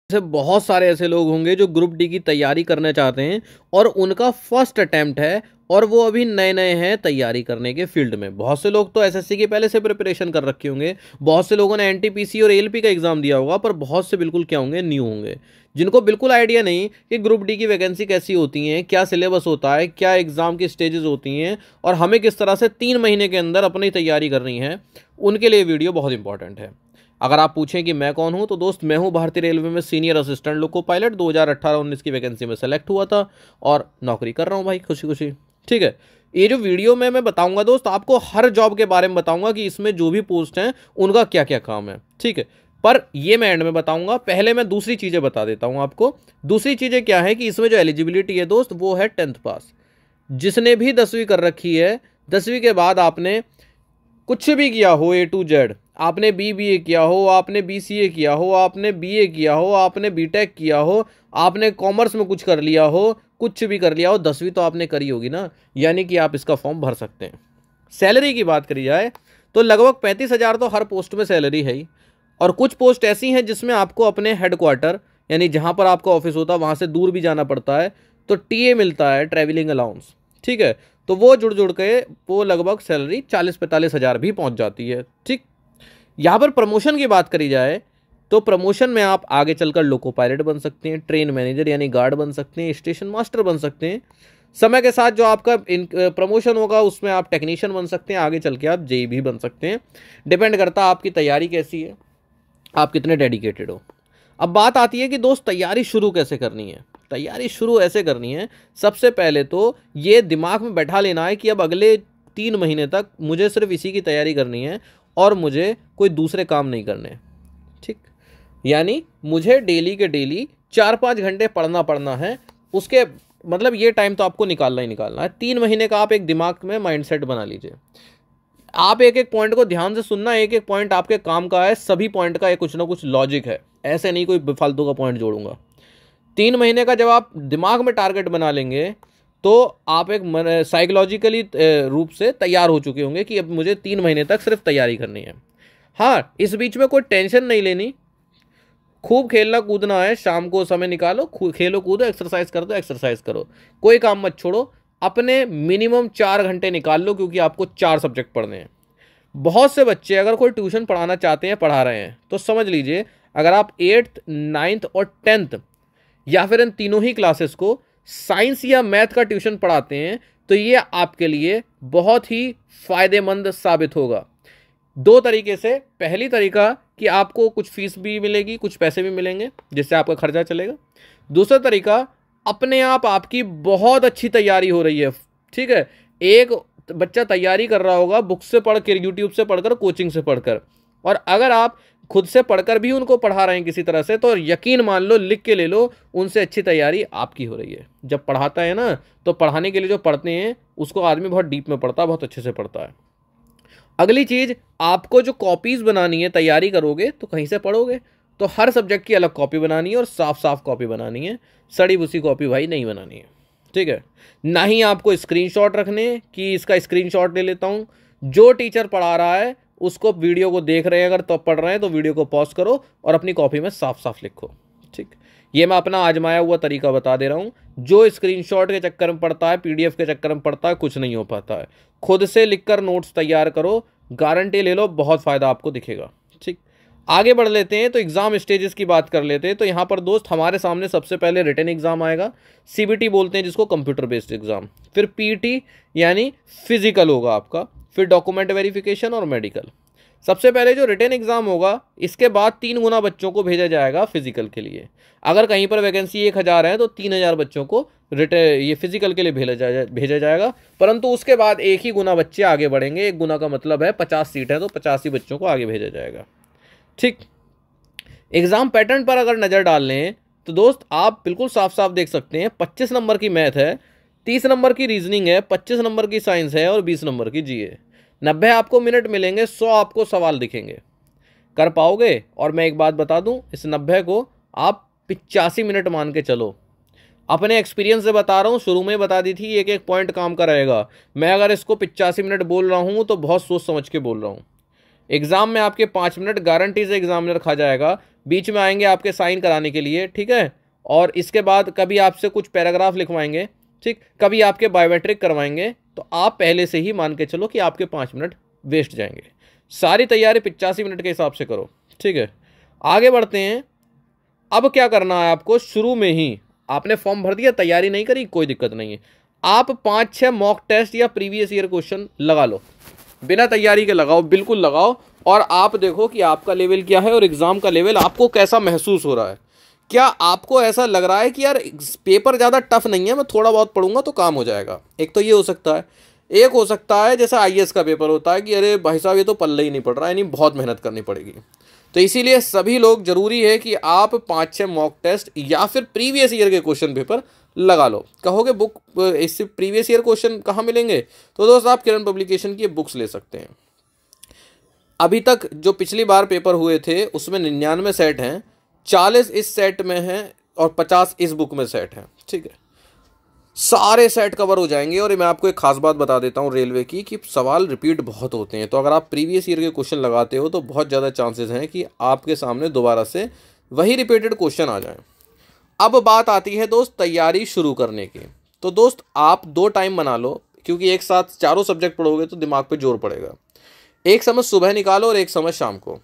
से बहुत सारे ऐसे लोग होंगे जो ग्रुप डी की तैयारी करना चाहते हैं और उनका फर्स्ट अटेम्प्ट है और वो अभी नए नए हैं तैयारी करने के फील्ड में। बहुत से लोग तो एसएससी की पहले से प्रिपरेशन कर रखे होंगे, बहुत से लोगों ने एनटीपीसी और एएलपी का एग्जाम दिया होगा, पर बहुत से बिल्कुल क्या होंगे, न्यू होंगे, जिनको बिल्कुल आइडिया नहीं कि ग्रुप डी की वैकेंसी कैसी होती हैं, क्या सिलेबस होता है, क्या एग्जाम की स्टेजेस होती हैं और हमें किस तरह से 3 महीने के अंदर अपनी तैयारी करनी है। उनके लिए वीडियो बहुत इंपॉर्टेंट है। अगर आप पूछें कि मैं कौन हूं, तो दोस्त मैं हूं भारतीय रेलवे में सीनियर असिस्टेंट लोको पायलट, 2018-19 की वैकेंसी में सेलेक्ट हुआ था और नौकरी कर रहा हूं भाई खुशी खुशी। ठीक है, ये जो वीडियो में मैं बताऊंगा दोस्त, आपको हर जॉब के बारे में बताऊंगा कि इसमें जो भी पोस्ट हैं उनका क्या क्या काम है। ठीक है, पर ये मैं एंड में बताऊंगा। पहले मैं दूसरी चीज़ें बता देता हूं आपको। दूसरी चीज़ें क्या है कि इसमें जो एलिजिबिलिटी है दोस्त, वो है 10th पास। जिसने भी 10वीं कर रखी है, 10वीं के बाद आपने कुछ भी किया हो, ए टू जेड, आपने बीबीए किया हो, आपने बीसीए किया हो, आपने बीए किया हो, आपने बीटेक किया हो, आपने कॉमर्स में कुछ कर लिया हो, कुछ भी कर लिया हो, 10वीं तो आपने करी होगी ना, यानी कि आप इसका फॉर्म भर सकते हैं। सैलरी की बात करी जाए तो लगभग 35,000 तो हर पोस्ट में सैलरी है ही, और कुछ पोस्ट ऐसी हैं जिसमें आपको अपने हेडक्वार्टर यानी जहाँ पर आपका ऑफिस होता है वहाँ से दूर भी जाना पड़ता है, तो टीए मिलता है, ट्रैवलिंग अलाउंस। ठीक है, तो वो जुड़ के वो लगभग सैलरी 40-45 हज़ार भी पहुंच जाती है। ठीक, यहाँ पर प्रमोशन की बात करी जाए तो प्रमोशन में आप आगे चलकर लोको पायलट बन सकते हैं, ट्रेन मैनेजर यानी गार्ड बन सकते हैं, स्टेशन मास्टर बन सकते हैं। समय के साथ जो आपका प्रमोशन होगा उसमें आप टेक्नीशियन बन सकते हैं, आगे चल के आप जेई भी बन सकते हैं। डिपेंड करता है आपकी तैयारी कैसी है, आप कितने डेडिकेटेड हो। अब बात आती है कि दोस्त तैयारी शुरू कैसे करनी है। तैयारी शुरू ऐसे करनी है, सबसे पहले तो ये दिमाग में बैठा लेना है कि अब अगले 3 महीने तक मुझे सिर्फ इसी की तैयारी करनी है और मुझे कोई दूसरे काम नहीं करने। ठीक, यानी मुझे डेली के डेली 4-5 घंटे पढ़ना है। उसके मतलब ये टाइम तो आपको निकालना ही निकालना है। 3 महीने का आप एक दिमाग में माइंडसेट बना लीजिए। आप एक एक पॉइंट को ध्यान से सुनना, एक एक पॉइंट आपके काम का है, सभी पॉइंट का एक कुछ ना कुछ लॉजिक है, ऐसे नहीं कोई फालतू का पॉइंट जोड़ूंगा। 3 महीने का जब आप दिमाग में टारगेट बना लेंगे तो आप एक साइकोलॉजिकली रूप से तैयार हो चुके होंगे कि अब मुझे 3 महीने तक सिर्फ तैयारी करनी है। हाँ, इस बीच में कोई टेंशन नहीं लेनी, खूब खेलना कूदना है, शाम को समय निकालो, खेलो कूदो, एक्सरसाइज कर दो, एक्सरसाइज करो, कोई काम मत छोड़ो। अपने मिनिमम 4 घंटे निकाल लो, क्योंकि आपको 4 सब्जेक्ट पढ़ने हैं। बहुत से बच्चे अगर कोई ट्यूशन पढ़ाना चाहते हैं, पढ़ा रहे हैं, तो समझ लीजिए अगर आप 8th 9th और 10th या फिर इन तीनों ही क्लासेस को साइंस या मैथ का ट्यूशन पढ़ाते हैं तो ये आपके लिए बहुत ही फायदेमंद साबित होगा। 2 तरीके से। पहली तरीका कि आपको कुछ फीस भी मिलेगी, कुछ पैसे भी मिलेंगे जिससे आपका खर्चा चलेगा। दूसरा तरीका, अपने आप आपकी बहुत अच्छी तैयारी हो रही है। ठीक है, एक बच्चा तैयारी कर रहा होगा बुक से पढ़कर, यूट्यूब से पढ़कर, कोचिंग से पढ़कर, और अगर आप खुद से पढ़कर भी उनको पढ़ा रहे हैं किसी तरह से, तो यकीन मान लो, लिख के ले लो, उनसे अच्छी तैयारी आपकी हो रही है। जब पढ़ाता है ना, तो पढ़ाने के लिए जो पढ़ते हैं उसको आदमी बहुत डीप में पढ़ता है, बहुत अच्छे से पढ़ता है। अगली चीज़, आपको जो कॉपीज़ बनानी है, तैयारी करोगे तो कहीं से पढ़ोगे, तो हर सब्जेक्ट की अलग कॉपी बनानी है और साफ साफ कॉपी बनानी है, सड़ी भूसी कॉपी भाई नहीं बनानी है। ठीक है, ना ही आपको स्क्रीनशॉट रखने कि इसका स्क्रीनशॉट ले लेता हूँ। जो टीचर पढ़ा रहा है उसको, वीडियो को देख रहे हैं अगर तो पढ़ रहे हैं तो वीडियो को पॉज करो और अपनी कॉपी में साफ साफ लिखो। ठीक, ये मैं अपना आजमाया हुआ तरीका बता दे रहा हूँ। जो स्क्रीनशॉट के चक्कर में पढ़ता है, पीडीएफ के चक्कर में पढ़ता है, कुछ नहीं हो पाता है। खुद से लिखकर नोट्स तैयार करो, गारंटी ले लो, बहुत फायदा आपको दिखेगा। ठीक, आगे बढ़ लेते हैं तो एग्जाम स्टेजेस की बात कर लेते हैं। तो यहाँ पर दोस्त हमारे सामने सबसे पहले रिटन एग्जाम आएगा, सीबीटी बोलते हैं जिसको, कंप्यूटर बेस्ड एग्जाम। फिर पीटी यानी फिजिकल होगा आपका, फिर डॉक्यूमेंट वेरिफिकेशन और मेडिकल। सबसे पहले जो रिटन एग्जाम होगा, इसके बाद 3 गुना बच्चों को भेजा जाएगा फिजिकल के लिए। अगर कहीं पर वैकेंसी 1000 है तो 3000 बच्चों को ये फिजिकल के लिए भेजा जाएगा, परंतु उसके बाद 1 ही गुना बच्चे आगे बढ़ेंगे। 1 गुना का मतलब है 50 सीट है तो 50 ही बच्चों को आगे भेजा जाएगा। ठीक, एग्जाम पैटर्न पर अगर नज़र डाल लें तो दोस्त आप बिल्कुल साफ साफ देख सकते हैं, 25 नंबर की मैथ है, 30 नंबर की रीजनिंग है, 25 नंबर की साइंस है और 20 नंबर की जीए। 90 आपको मिनट मिलेंगे, 100 आपको सवाल दिखेंगे। कर पाओगे? और मैं एक बात बता दूं, इस 90 को आप 85 मिनट मान के चलो। अपने एक्सपीरियंस से बता रहा हूँ, शुरू में बता दी थी एक एक पॉइंट काम का रहेगा। मैं अगर इसको 85 मिनट बोल रहा हूँ तो बहुत सोच समझ के बोल रहा हूँ। एग्जाम में आपके 5 मिनट गारंटी से एग्जामिनर खा जाएगा, बीच में आएंगे आपके साइन कराने के लिए, ठीक है। और इसके बाद कभी आपसे कुछ पैराग्राफ लिखवाएंगे, ठीक, कभी आपके बायोमेट्रिक करवाएंगे, तो आप पहले से ही मान के चलो कि आपके 5 मिनट वेस्ट जाएंगे। सारी तैयारी 85 मिनट के हिसाब से करो, ठीक है। आगे बढ़ते हैं। अब क्या करना है आपको, शुरू में ही आपने फॉर्म भर दिया, तैयारी नहीं करी, कोई दिक्कत नहीं है, आप 5-6 मॉक टेस्ट या प्रीवियस ईयर क्वेश्चन लगा लो, बिना तैयारी के लगाओ, बिल्कुल लगाओ, और आप देखो कि आपका लेवल क्या है और एग्जाम का लेवल आपको कैसा महसूस हो रहा है। क्या आपको ऐसा लग रहा है कि यार पेपर ज़्यादा टफ नहीं है, मैं थोड़ा बहुत पढ़ूंगा तो काम हो जाएगा? एक तो ये हो सकता है। एक हो सकता है जैसा आईएएस का पेपर होता है कि अरे भाई साहब ये तो पल्ले ही नहीं पड़ रहा है, यानी बहुत मेहनत करनी पड़ेगी। तो इसीलिए सभी लोग, जरूरी है कि आप 5-6 मॉक टेस्ट या फिर प्रीवियस ईयर के क्वेश्चन पेपर लगा लो। कहोगे बुक, इससे प्रीवियस ईयर क्वेश्चन कहाँ मिलेंगे? तो दोस्त आप किरण पब्लिकेशन की बुक्स ले सकते हैं। अभी तक जो पिछली बार पेपर हुए थे उसमें 99 सेट हैं, 40 इस सेट में हैं और 50 इस बुक में सेट हैं, ठीक है। सारे सेट कवर हो जाएंगे। और मैं आपको एक खास बात बता देता हूँ रेलवे की, कि सवाल रिपीट बहुत होते हैं, तो अगर आप प्रीवियस ईयर के क्वेश्चन लगाते हो तो बहुत ज़्यादा चांसेस हैं कि आपके सामने दोबारा से वही रिपीटेड क्वेश्चन आ जाएं। अब बात आती है दोस्त तैयारी शुरू करने की। तो दोस्त आप 2 टाइम बना लो, क्योंकि एक साथ चारों सब्जेक्ट पढ़ोगे तो दिमाग पे जोर पड़ेगा। एक समय सुबह निकालो और एक समय शाम को,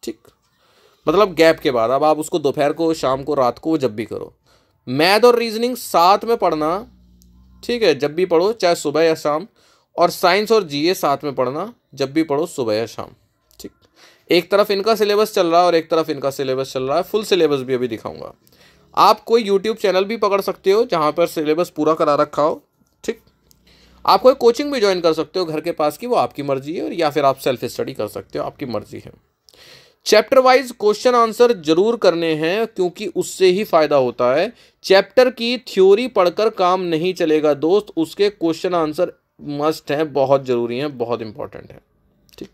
ठीक, मतलब गैप के बाद। अब आप उसको दोपहर को, शाम को, रात को, जब भी करो। मैथ और रीजनिंग साथ में पढ़ना, ठीक है, जब भी पढ़ो, चाहे सुबह या शाम। और साइंस और जीए साथ में पढ़ना, जब भी पढ़ो, सुबह या शाम, ठीक। एक तरफ इनका सिलेबस चल रहा है और एक तरफ इनका सिलेबस चल रहा है। फुल सिलेबस भी अभी दिखाऊंगा। आप कोई यूट्यूब चैनल भी पकड़ सकते हो जहाँ पर सिलेबस पूरा करा रखा हो, ठीक। आप कोई कोचिंग भी ज्वाइन कर सकते हो घर के पास की, वो आपकी मर्जी है, और या फिर आप सेल्फ स्टडी कर सकते हो, आपकी मर्जी है। चैप्टर वाइज क्वेश्चन आंसर जरूर करने हैं, क्योंकि उससे ही फायदा होता है। चैप्टर की थ्योरी पढ़कर काम नहीं चलेगा दोस्त, उसके क्वेश्चन आंसर मस्ट हैं, बहुत जरूरी हैं, बहुत इंपॉर्टेंट है, ठीक।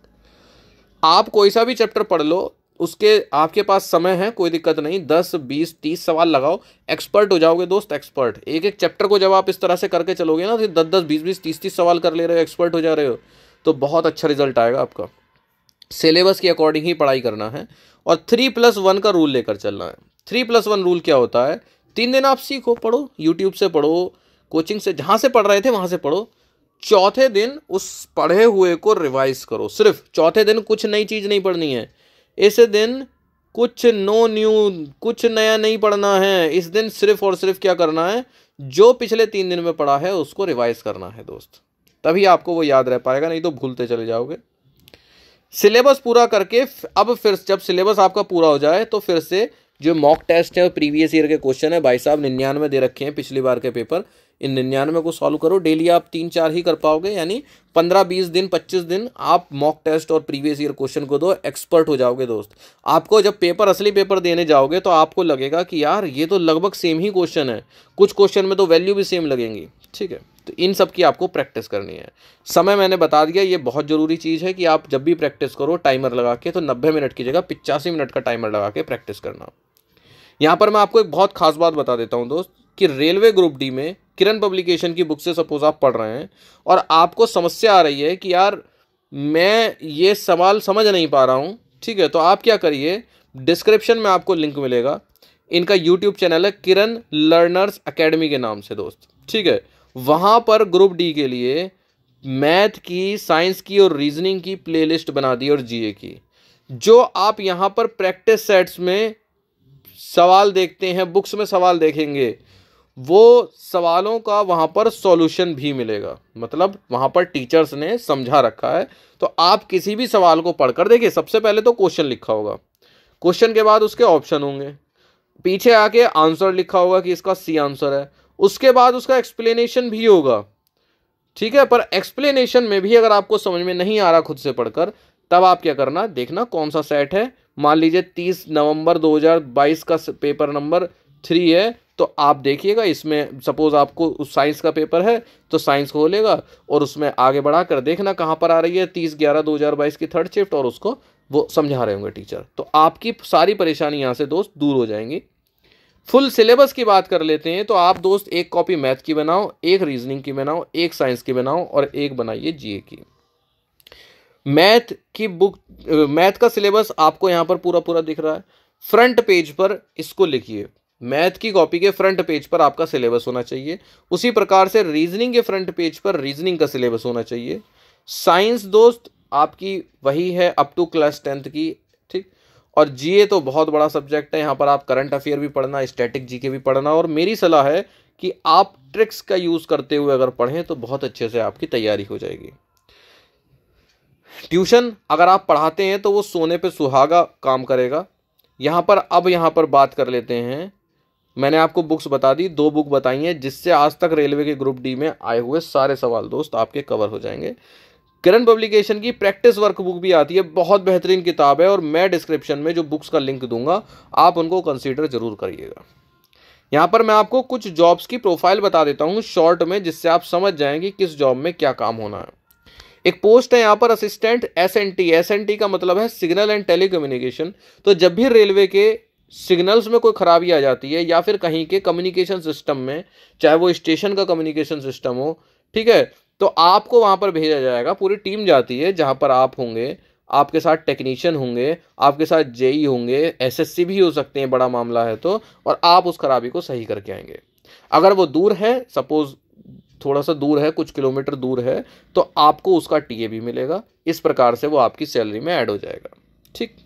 आप कोई सा भी चैप्टर पढ़ लो, उसके आपके पास समय है, कोई दिक्कत नहीं, 10, 20, 30 सवाल लगाओ, एक्सपर्ट हो जाओगे दोस्त, एक्सपर्ट। एक एक चैप्टर को जब आप इस तरह से करके चलोगे ना, तो 10-10, 20-20, 30-30 सवाल कर ले रहे हो, एक्सपर्ट हो जा रहे हो, तो बहुत अच्छा रिजल्ट आएगा आपका। सिलेबस के अकॉर्डिंग ही पढ़ाई करना है और 3+1 का रूल लेकर चलना है। 3+1 रूल क्या होता है? 3 दिन आप सीखो, पढ़ो, यूट्यूब से पढ़ो, कोचिंग से, जहाँ से पढ़ रहे थे वहाँ से पढ़ो। चौथे दिन उस पढ़े हुए को रिवाइज करो। सिर्फ चौथे दिन कुछ नई चीज़ नहीं पढ़नी है। इस दिन कुछ कुछ नया नहीं पढ़ना है। इस दिन सिर्फ और सिर्फ क्या करना है? जो पिछले 3 दिन में पढ़ा है उसको रिवाइज करना है दोस्त, तभी आपको वो याद रह पाएगा, नहीं तो भूलते चले जाओगे। सिलेबस पूरा करके अब फिर जब सिलेबस आपका पूरा हो जाए तो फिर से जो मॉक टेस्ट है, प्रीवियस ईयर के क्वेश्चन है, भाई साहब 99 दे रखे हैं पिछली बार के पेपर, इन 99 को सॉल्व करो। डेली आप 3-4 ही कर पाओगे, यानी 15-20 दिन, 25 दिन आप मॉक टेस्ट और प्रीवियस ईयर क्वेश्चन को दो, एक्सपर्ट हो जाओगे दोस्त। आपको जब पेपर, असली पेपर देने जाओगे तो आपको लगेगा कि यार ये तो लगभग सेम ही क्वेश्चन है, कुछ क्वेश्चन में तो वैल्यू भी सेम लगेंगी, ठीक है। तो इन सब की आपको प्रैक्टिस करनी है। समय मैंने बता दिया, ये बहुत ज़रूरी चीज़ है कि आप जब भी प्रैक्टिस करो टाइमर लगा के, तो 90 मिनट की जगह 85 मिनट का टाइमर लगा के प्रैक्टिस करना। यहाँ पर मैं आपको एक बहुत खास बात बता देता हूँ दोस्त, कि रेलवे ग्रुप डी में किरण पब्लिकेशन की बुक से सपोज आप पढ़ रहे हैं और आपको समस्या आ रही है कि यार मैं ये सवाल समझ नहीं पा रहा हूँ, ठीक है, तो आप क्या करिए, डिस्क्रिप्शन में आपको लिंक मिलेगा, इनका यूट्यूब चैनल है किरण लर्नर्स अकेडमी के नाम से दोस्त, ठीक है। वहाँ पर ग्रुप डी के लिए मैथ की, साइंस की और रीजनिंग की प्लेलिस्ट बना दी, और जीए की। जो आप यहाँ पर प्रैक्टिस सेट्स में सवाल देखते हैं, बुक्स में सवाल देखेंगे, वो सवालों का वहाँ पर सॉल्यूशन भी मिलेगा, मतलब वहाँ पर टीचर्स ने समझा रखा है। तो आप किसी भी सवाल को पढ़कर देखिए, सबसे पहले तो क्वेश्चन लिखा होगा, क्वेश्चन के बाद उसके ऑप्शन होंगे, पीछे आके आंसर लिखा होगा कि इसका सी आंसर है, उसके बाद उसका एक्सप्लेनेशन भी होगा, ठीक है। पर एक्सप्लेनेशन में भी अगर आपको समझ में नहीं आ रहा खुद से पढ़कर, तब आप क्या करना, देखना कौन सा सेट है। मान लीजिए 30 नवंबर 2022 का पेपर नंबर 3 है, तो आप देखिएगा, इसमें सपोज आपको साइंस का पेपर है तो साइंस खोलेगा और उसमें आगे बढ़ा कर देखना कहाँ पर आ रही है 30/11/2022 की 3rd शिफ्ट, और उसको वो समझा रहे होंगे टीचर, तो आपकी सारी परेशानी यहाँ से दोस्त दूर हो जाएंगी। फुल सिलेबस की बात कर लेते हैं, तो आप दोस्त एक कॉपी मैथ की बनाओ, एक रीजनिंग की बनाओ, एक साइंस की बनाओ और एक बनाइए जीए की। मैथ की बुक, मैथ का सिलेबस आपको यहाँ पर पूरा पूरा दिख रहा है। फ्रंट पेज पर इसको लिखिए, मैथ की कॉपी के फ्रंट पेज पर आपका सिलेबस होना चाहिए। उसी प्रकार से रीजनिंग के फ्रंट पेज पर रीजनिंग का सिलेबस होना चाहिए। साइंस दोस्त आपकी वही है अप टू क्लास 10th की, ठीक। और जीए तो बहुत बड़ा सब्जेक्ट है, यहाँ पर आप करंट अफेयर भी पढ़ना, स्टैटिक जीके भी पढ़ना, और मेरी सलाह है कि आप ट्रिक्स का यूज़ करते हुए अगर पढ़ें तो बहुत अच्छे से आपकी तैयारी हो जाएगी। ट्यूशन अगर आप पढ़ाते हैं तो वो सोने पे सुहागा काम करेगा। यहाँ पर बात कर लेते हैं, मैंने आपको बुक्स बता दी, 2 बुक बताई हैं जिससे आज तक रेलवे के ग्रुप डी में आए हुए सारे सवाल दोस्त आपके कवर हो जाएंगे। किरण पब्लिकेशन की प्रैक्टिस वर्क बुक भी आती है, बहुत बेहतरीन किताब है, और मैं डिस्क्रिप्शन में जो बुक्स का लिंक दूंगा आप उनको कंसीडर जरूर करिएगा। यहाँ पर मैं आपको कुछ जॉब्स की प्रोफाइल बता देता हूँ शॉर्ट में, जिससे आप समझ जाएंगे किस जॉब में क्या काम होना है। एक पोस्ट है यहाँ पर असिस्टेंट एसएनटी। एसएनटी का मतलब है सिग्नल एंड टेलीकम्युनिकेशन। तो जब भी रेलवे के सिग्नल्स में कोई खराबी आ जाती है या फिर कहीं के कम्युनिकेशन सिस्टम में, चाहे वो स्टेशन का कम्युनिकेशन सिस्टम हो, ठीक है, तो आपको वहां पर भेजा जाएगा, पूरी टीम जाती है जहां पर आप होंगे, आपके साथ टेक्नीशियन होंगे, आपके साथ जेई होंगे, एसएससी भी हो सकते हैं बड़ा मामला है तो, और आप उस खराबी को सही करके आएंगे। अगर वो दूर है, सपोज थोड़ा सा दूर है, कुछ किलोमीटर दूर है, तो आपको उसका टीए भी मिलेगा। इस प्रकार से वो आपकी सैलरी में ऐड हो जाएगा, ठीक।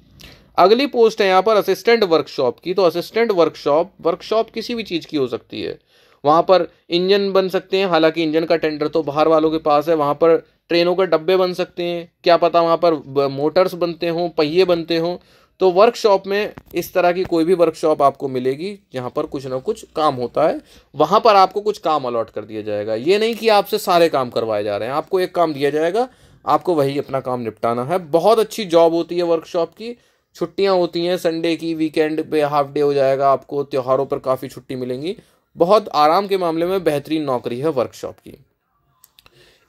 अगली पोस्ट है यहाँ पर असिस्टेंट वर्कशॉप की। तो असिस्टेंट वर्कशॉप किसी भी चीज़ की हो सकती है। वहाँ पर इंजन बन सकते हैं, हालांकि इंजन का टेंडर तो बाहर वालों के पास है। वहाँ पर ट्रेनों के डब्बे बन सकते हैं, क्या पता वहाँ पर मोटर्स बनते हों, पहिए बनते हों। तो वर्कशॉप में इस तरह की कोई भी वर्कशॉप आपको मिलेगी जहाँ पर कुछ ना कुछ काम होता है, वहाँ पर आपको कुछ काम अलॉट कर दिया जाएगा। ये नहीं कि आपसे सारे काम करवाए जा रहे हैं, आपको एक काम दिया जाएगा, आपको वही अपना काम निपटाना है। बहुत अच्छी जॉब होती है वर्कशॉप की। छुट्टियां होती हैं संडे की, वीकेंड पे हाफ डे हो जाएगा, आपको त्योहारों पर काफ़ी छुट्टी मिलेंगी। बहुत आराम के मामले में बेहतरीन नौकरी है वर्कशॉप की।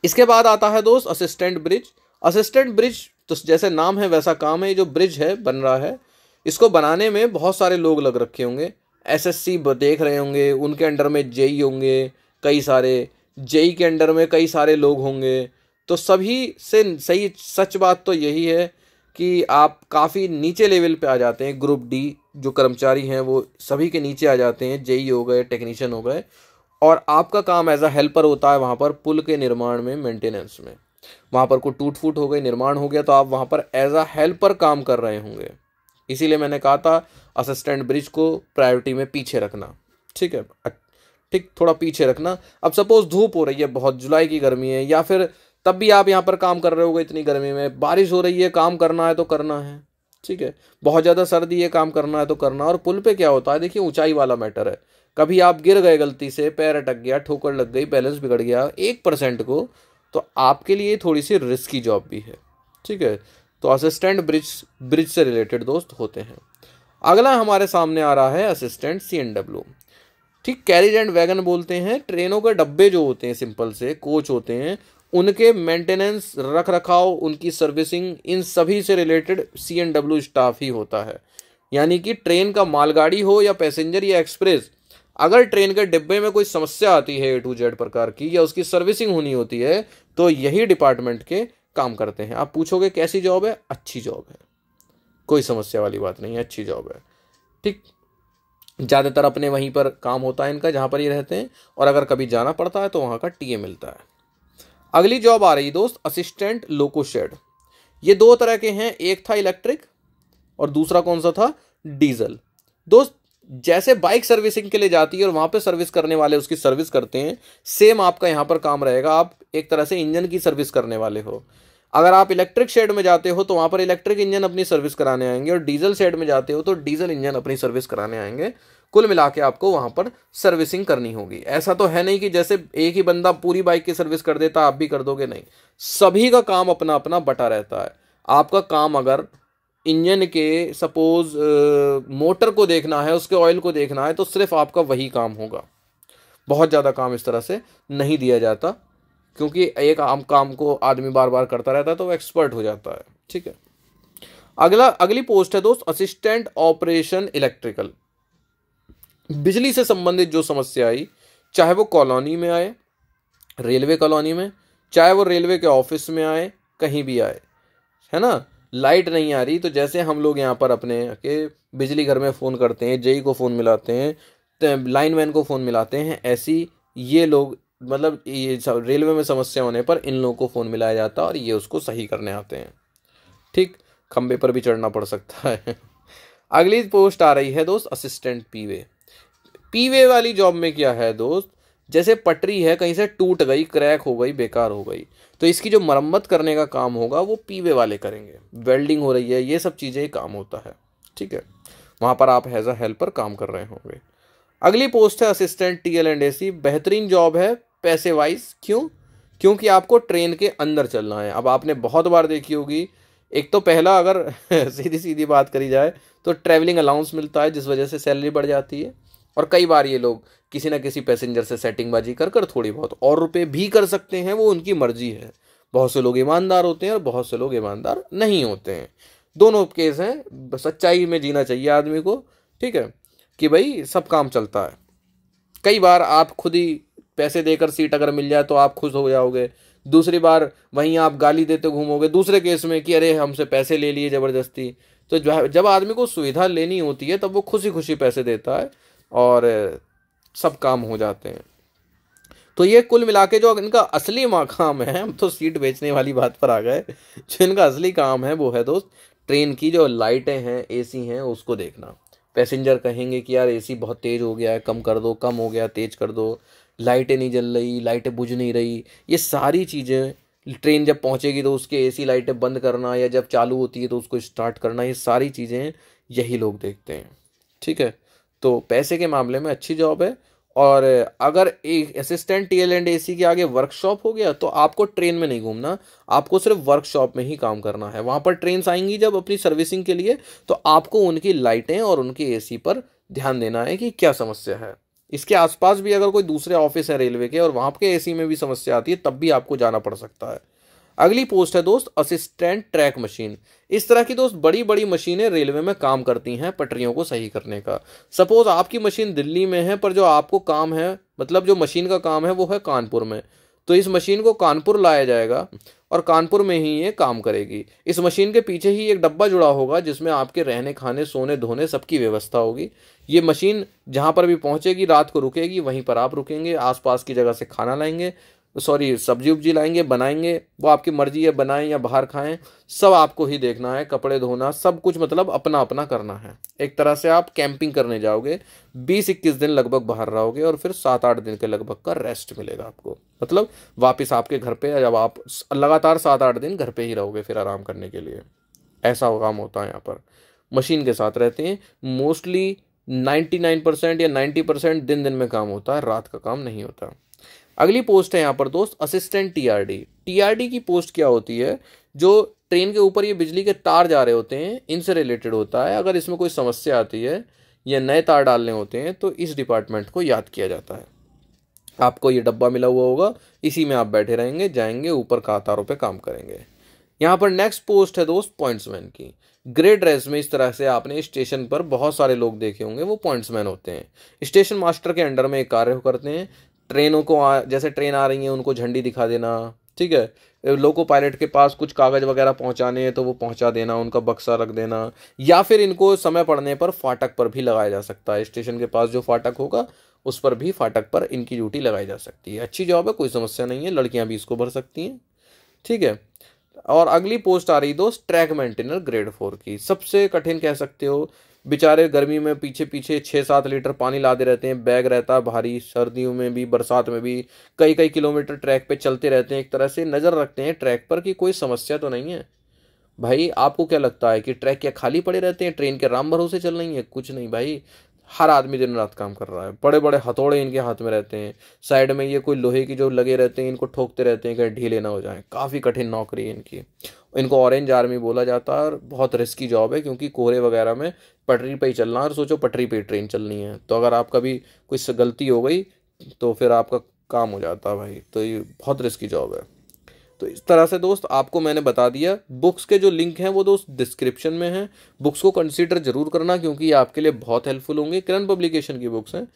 इसके बाद आता है दोस्त असिस्टेंट ब्रिज। असिस्टेंट ब्रिज तो जैसे नाम है वैसा काम है। जो ब्रिज है बन रहा है, इसको बनाने में बहुत सारे लोग लग रखे होंगे। एसएससी देख रहे होंगे, उनके अंडर में जेई होंगे कई सारे, जेई के अंडर में कई सारे लोग होंगे। तो सभी से सही सच बात तो यही है कि आप काफ़ी नीचे लेवल पे आ जाते हैं। ग्रुप डी जो कर्मचारी हैं वो सभी के नीचे आ जाते हैं, जेई हो गए, टेक्नीशियन हो गए, और आपका काम एज अ हेल्पर होता है वहाँ पर पुल के निर्माण में, मेंटेनेंस में। वहाँ पर कोई टूट फूट हो गई, निर्माण हो गया, तो आप वहाँ पर एज अ हेल्पर काम कर रहे होंगे। इसीलिए मैंने कहा था असिस्टेंट ब्रिज को प्रायोरिटी में पीछे रखना, ठीक है, ठीक, थोड़ा पीछे रखना। अब सपोज धूप हो रही है बहुत, जुलाई की गर्मी है, या फिर तब भी आप यहाँ पर काम कर रहे होगे इतनी गर्मी में, बारिश हो रही है, काम करना है तो करना है, ठीक है, बहुत ज़्यादा सर्दी है, काम करना है तो करना। और पुल पे क्या होता है, देखिए ऊंचाई वाला मैटर है। कभी आप गिर गए गलती से, पैर अटक गया, ठोकर लग गई, बैलेंस बिगड़ गया 1% को, तो आपके लिए थोड़ी सी रिस्की जॉब भी है, ठीक है। तो असिस्टेंट ब्रिज से रिलेटेड दोस्त होते हैं। अगला हमारे सामने आ रहा है असिस्टेंट CNW, ठीक, कैरिज एंड वैगन बोलते हैं। ट्रेनों के डब्बे जो होते हैं, सिंपल से कोच होते हैं, उनके मेंटेनेंस, रख रखाव, उनकी सर्विसिंग, इन सभी से रिलेटेड CNW स्टाफ ही होता है। यानी कि ट्रेन का मालगाड़ी हो या पैसेंजर या एक्सप्रेस, अगर ट्रेन के डिब्बे में कोई समस्या आती है A to Z प्रकार की, या उसकी सर्विसिंग होनी होती है, तो यही डिपार्टमेंट के काम करते हैं। आप पूछोगे कैसी जॉब है, अच्छी जॉब है, कोई समस्या वाली बात नहीं है, अच्छी जॉब है, ठीक। ज़्यादातर अपने वहीं पर काम होता है इनका जहाँ पर ये रहते हैं, और अगर कभी जाना पड़ता है तो वहाँ का टीए मिलता है। अगली जॉब आ रही दोस्त असिस्टेंट लोको शेड। ये 2 तरह के हैं, एक था इलेक्ट्रिक और दूसरा कौन सा था, डीजल। दोस्त जैसे बाइक सर्विसिंग के लिए जाती है और वहाँ पे सर्विस करने वाले उसकी सर्विस करते हैं, सेम आपका यहाँ पर काम रहेगा। आप एक तरह से इंजन की सर्विस करने वाले हो। अगर आप इलेक्ट्रिक शेड में जाते हो तो वहाँ पर इलेक्ट्रिक इंजन अपनी सर्विस कराने आएंगे, और डीजल शेड में जाते हो तो डीजल इंजन अपनी सर्विस कराने आएंगे। कुल मिला के आपको वहाँ पर सर्विसिंग करनी होगी। ऐसा तो है नहीं कि जैसे एक ही बंदा पूरी बाइक की सर्विस कर देता आप भी कर दोगे, नहीं, सभी का काम अपना अपना बटा रहता है। आपका काम अगर इंजन के सपोज मोटर को देखना है, उसके ऑयल को देखना है, तो सिर्फ आपका वही काम होगा। बहुत ज़्यादा काम इस तरह से नहीं दिया जाता, क्योंकि एक आम काम को आदमी बार बार करता रहता है तो वो एक्सपर्ट हो जाता है, ठीक है। अगली पोस्ट है दोस्त असिस्टेंट ऑपरेशन इलेक्ट्रिकल। बिजली से संबंधित जो समस्या आई, चाहे वो कॉलोनी में आए, रेलवे कॉलोनी में, चाहे वो रेलवे के ऑफिस में आए, कहीं भी आए, है ना, लाइट नहीं आ रही, तो जैसे हम लोग यहाँ पर अपने के बिजली घर में फ़ोन करते हैं, जेई को फ़ोन मिलाते हैं, तो लाइनमैन को फ़ोन मिलाते हैं, ऐसी ये लोग मतलब ये रेलवे में समस्या होने पर इन लोगों को फ़ोन मिलाया जाता है और ये उसको सही करने आते हैं। ठीक, खंबे पर भी चढ़ना पड़ सकता है। अगली पोस्ट आ रही है दोस्त, असिस्टेंट पीवे। पीवे वाली जॉब में क्या है दोस्त, जैसे पटरी है कहीं से टूट गई, क्रैक हो गई, बेकार हो गई, तो इसकी जो मरम्मत करने का काम होगा वो पीवे वाले करेंगे। वेल्डिंग हो रही है, ये सब चीज़ें काम होता है। ठीक है, वहाँ पर आप एज अ हेल्पर काम कर रहे होंगे। अगली पोस्ट है असिस्टेंट टीएल एंड एसी। बेहतरीन जॉब है पैसे वाइज। क्यों? क्योंकि आपको ट्रेन के अंदर चलना है। अब आपने बहुत बार देखी होगी, एक तो पहला अगर सीधी सीधी बात करी जाए तो ट्रैवलिंग अलाउंस मिलता है जिस वजह से सैलरी बढ़ जाती है, और कई बार ये लोग किसी ना किसी पैसेंजर से सेटिंगबाजी कर कर थोड़ी बहुत और रुपए भी कर सकते हैं, वो उनकी मर्जी है। बहुत से लोग ईमानदार होते हैं और बहुत से लोग ईमानदार नहीं होते हैं, दोनों केस हैं। सच्चाई में जीना चाहिए आदमी को। ठीक है, कि भाई सब काम चलता है। कई बार आप खुद ही पैसे देकर सीट अगर मिल जाए तो आप खुश हो जाओगे, दूसरी बार वहीं आप गाली देते घूमोगे दूसरे केस में कि अरे हमसे पैसे ले लिए ज़बरदस्ती। तो जब आदमी को सुविधा लेनी होती है तब वो खुशी खुशी पैसे देता है और सब काम हो जाते हैं। तो ये कुल मिला के जो इनका असली काम है, हम तो सीट बेचने वाली बात पर आ गए, जो इनका असली काम है वो है दोस्त ट्रेन की जो लाइटें हैं, एसी हैं, उसको देखना। पैसेंजर कहेंगे कि यार एसी बहुत तेज़ हो गया है, कम कर दो, कम हो गया तेज़ कर दो, लाइटें नहीं जल रही, लाइटें बुझ नहीं रही, ये सारी चीज़ें ट्रेन जब पहुंचेगी तो उसके एसी लाइटें बंद करना, या जब चालू होती है तो उसको स्टार्ट करना, ये सारी चीज़ें यही लोग देखते हैं। ठीक है, तो पैसे के मामले में अच्छी जॉब है। और अगर एक असिस्टेंट टीएल एंड एसी के आगे वर्कशॉप हो गया तो आपको ट्रेन में नहीं घूमना, आपको सिर्फ वर्कशॉप में ही काम करना है। वहाँ पर ट्रेन्स आएंगी जब अपनी सर्विसिंग के लिए, तो आपको उनकी लाइटें और उनकी एसी पर ध्यान देना है कि क्या समस्या है। इसके आसपास भी अगर कोई दूसरे ऑफिस है रेलवे के और वहाँ के एसी में भी समस्या आती है तब भी आपको जाना पड़ सकता है। अगली पोस्ट है दोस्त असिस्टेंट ट्रैक मशीन। इस तरह की दोस्त बड़ी बड़ी मशीनें रेलवे में काम करती हैं पटरियों को सही करने का। सपोज आपकी मशीन दिल्ली में है पर जो आपको काम है, मतलब जो मशीन का काम है वो है कानपुर में, तो इस मशीन को कानपुर लाया जाएगा और कानपुर में ही ये काम करेगी। इस मशीन के पीछे ही एक डब्बा जुड़ा होगा जिसमें आपके रहने खाने सोने धोने सबकी व्यवस्था होगी। ये मशीन जहाँ पर भी पहुँचेगी रात को रुकेगी, वहीं पर आप रुकेंगे, आसपास की जगह से खाना लाएंगे, सॉरी सब्जी उब्जी लाएंगे, बनाएंगे, वो आपकी मर्जी है बनाएं या बाहर खाएं, सब आपको ही देखना है। कपड़े धोना सब कुछ मतलब अपना अपना करना है। एक तरह से आप कैंपिंग करने जाओगे, 20-21 दिन लगभग बाहर रहोगे और फिर 7-8 दिन के लगभग का रेस्ट मिलेगा आपको, मतलब वापस आपके घर पे, जब आप लगातार 7-8 दिन घर पे ही रहोगे फिर आराम करने के लिए। ऐसा काम होता है यहाँ पर, मशीन के साथ रहते हैं मोस्टली। 99% या 90% दिन दिन में काम होता है, रात का काम नहीं होता। अगली पोस्ट है यहाँ पर दोस्त असिस्टेंट टीआरडी। टीआरडी की पोस्ट क्या होती है, जो ट्रेन के ऊपर ये बिजली के तार जा रहे होते हैं इनसे रिलेटेड होता है। अगर इसमें कोई समस्या आती है या नए तार डालने होते हैं तो इस डिपार्टमेंट को याद किया जाता है। आपको ये डब्बा मिला हुआ होगा, इसी में आप बैठे रहेंगे, जाएंगे ऊपर का तारों पे काम करेंगे। यहाँ पर नेक्स्ट पोस्ट है दोस्त पॉइंट्समैन की। ग्रे ड्रेस में इस तरह से आपने स्टेशन पर बहुत सारे लोग देखे होंगे, वो पॉइंट्समैन होते हैं। स्टेशन मास्टर के अंडर में एक कार्य करते हैं। ट्रेनों को जैसे ट्रेन आ रही है उनको झंडी दिखा देना, ठीक है, लोको पायलट के पास कुछ कागज़ वगैरह पहुंचाने हैं तो वो पहुंचा देना, उनका बक्सा रख देना, या फिर इनको समय पड़ने पर फाटक पर भी लगाया जा सकता है। स्टेशन के पास जो फाटक होगा उस पर भी फाटक पर इनकी ड्यूटी लगाई जा सकती है। अच्छी जॉब है, कोई समस्या नहीं है, लड़कियां भी इसको भर सकती हैं। ठीक है, और अगली पोस्ट आ रही दोस्त ट्रैक मेंटेनर ग्रेड 4 की। सबसे कठिन कह सकते हो, बेचारे गर्मी में पीछे पीछे 6-7 लीटर पानी लादे रहते हैं, बैग रहता है भारी, सर्दियों में भी बरसात में भी कई कई किलोमीटर ट्रैक पे चलते रहते हैं। एक तरह से नज़र रखते हैं ट्रैक पर कि कोई समस्या तो नहीं है। भाई आपको क्या लगता है कि ट्रैक क्या खाली पड़े रहते हैं, ट्रेन के राम भरोसे चल रही है? कुछ नहीं भाई, हर आदमी दिन रात काम कर रहा है। बड़े बड़े हथौड़े इनके हाथ में रहते हैं, साइड में ये कोई लोहे की जो लगे रहते हैं, इनको ठोकते रहते हैं कहीं ढीले ना हो जाए। काफ़ी कठिन नौकरी है इनकी। इनको ऑरेंज आर्मी बोला जाता है और बहुत रिस्की जॉब है, क्योंकि कोहरे वगैरह में पटरी पे ही चलना है। और सोचो पटरी पे ही ट्रेन चलनी है, तो अगर आप कभी कोई गलती हो गई तो फिर आपका काम हो जाता है भाई। तो ये बहुत रिस्की जॉब है। तो इस तरह से दोस्त आपको मैंने बता दिया। बुक्स के जो लिंक हैं वो दोस्त डिस्क्रिप्शन में हैं, बुक्स को कंसीडर जरूर करना क्योंकि ये आपके लिए बहुत हेल्पफुल होंगे। किरण पब्लिकेशन की बुक्स हैं,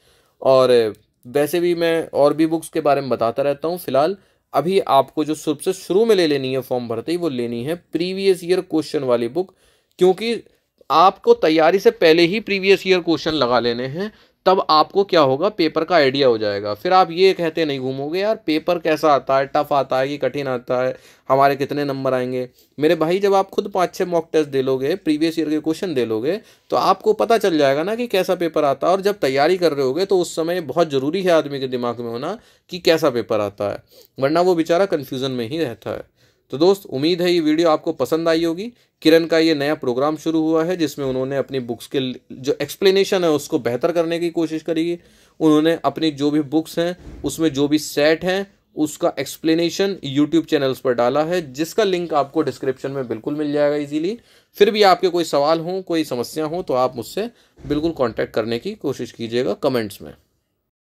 और वैसे भी मैं और भी बुक्स के बारे में बताता रहता हूँ। फिलहाल अभी आपको जो सबसे शुरू में ले लेनी है फॉर्म भरते ही, वो लेनी है प्रीवियस ईयर क्वेश्चन वाली बुक, क्योंकि आपको तैयारी से पहले ही प्रीवियस ईयर क्वेश्चन लगा लेने हैं। तब आपको क्या होगा, पेपर का आइडिया हो जाएगा। फिर आप ये कहते नहीं घूमोगे यार पेपर कैसा आता है, टफ आता है कि कठिन आता है, हमारे कितने नंबर आएंगे। मेरे भाई जब आप खुद 5-6 मॉक टेस्ट दे लोगे, प्रीवियस ईयर के क्वेश्चन दे लोगे, तो आपको पता चल जाएगा ना कि कैसा पेपर आता है। और जब तैयारी कर रहे होगे तो उस समय बहुत ज़रूरी है आदमी के दिमाग में होना कि कैसा पेपर आता है, वरना वो बेचारा कन्फ्यूज़न में ही रहता है। तो दोस्त, उम्मीद है ये वीडियो आपको पसंद आई होगी। किरण का ये नया प्रोग्राम शुरू हुआ है जिसमें उन्होंने अपनी बुक्स के जो एक्सप्लेनेशन है उसको बेहतर करने की कोशिश करेगी। उन्होंने अपनी जो भी बुक्स हैं उसमें जो भी सेट हैं उसका एक्सप्लेनेशन यूट्यूब चैनल्स पर डाला है, जिसका लिंक आपको डिस्क्रिप्शन में बिल्कुल मिल जाएगा इजीली। फिर भी आपके कोई सवाल हो, कोई समस्या हो, तो आप मुझसे बिल्कुल कांटेक्ट करने की कोशिश कीजिएगा कमेंट्स में।